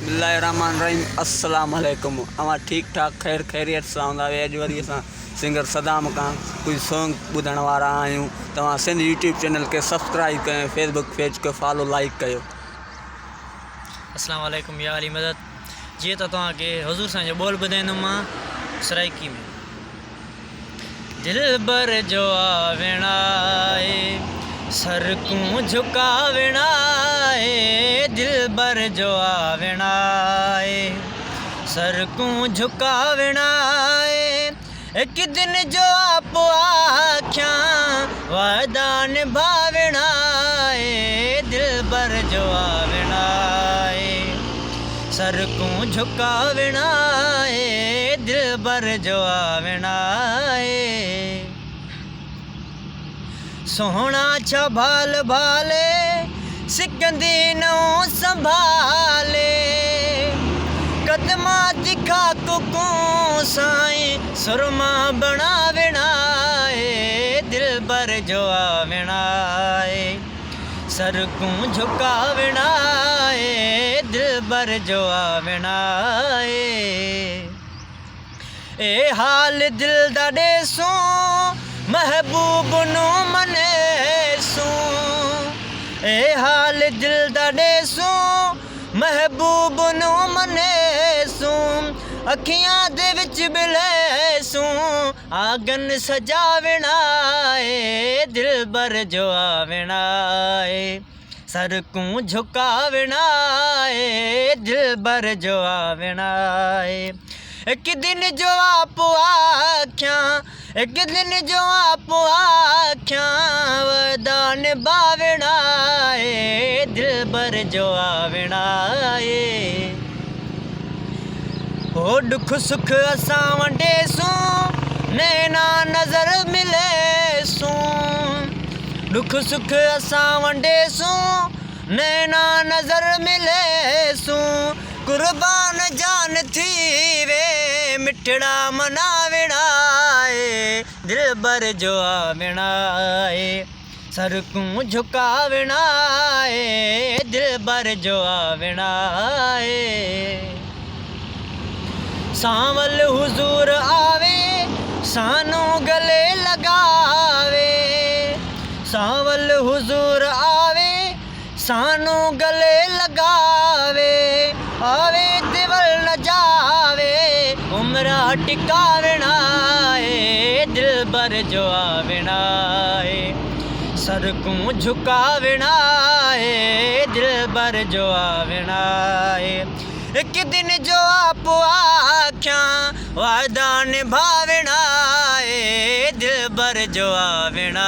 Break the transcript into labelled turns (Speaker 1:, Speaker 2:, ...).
Speaker 1: बिस्मिल्लाहिर्रहमानिर्रहीम अस्सलाम वालेकुम। अमां ठीक ठाक खैर खैरियत सां हूंदा वे। अॼु वरी असां सिंगर सदाम खां कुछ सॉन्ग ॿुधण वारा आहियूं। तव्हां सिंध यूट्यूब चैनल के सब्सक्राइब कयो, फेसबुक पेज के फॉलो लाइक कयो।
Speaker 2: अस्सलाम वालेकुम या अली मदद। जी तो तव्हांखे हुज़ूर साईं जो बोल ॿुधाईंदुमि मां सराइकी में। दिल बर जो आवेणा सरकूं झुकावेणा दिल बर जो आवेणा सरकूं झुकावेणा एक दिन जो आप आख्या वादा निभावेणा दिल बर जो आवेणा सरकूं झुकावेणा दिल बर जो आवेणा सोहना छा भाल भाले सिकंदी नो संभाले कदमा दिखा कुकू साईं सुरमा बनावेणा दिल बर जो आवेणा सरकूं झुकावेणा दिल बर जो आवेणा ए हाल दिल दा ॾेसू महबूब नो मनेसू ए हाल दिल दा ॾेसू महबूब नो मनेसू अखियां दे विच बिलेसू आगन सजावेणा दिल बर जो आवेणा सरकूं झुकावेणा दिल बर जो आवेणा एक दिन जो आप आख्या एक दिन जो आप आख्या वदा निभावेणा दिल बर जो आवेणा ओ दुख सुख असां वंडेसूं नैना नज़र मिलेसूं दुख सुख असां वंडेसूं नैना नज़र मिलेसूं कुर्बान जान थी वे मिठड़ा मनावेणा दिल बर जो आवेणा सरकूं झुकावेणा दिल बर जो आवेणा सांवल हुजूर आवे सानू गले लगावे सांवल हुजूर आवे सानू गले लगावे आवे दिवल न जावे उमरा टिकावेणा दिल बर जो आवेणा सरकूं झुकावेणा दिल बर जो आवेणा एक दिन जो आप आख्या वादा निभावेणा दिल बर जो आवेणा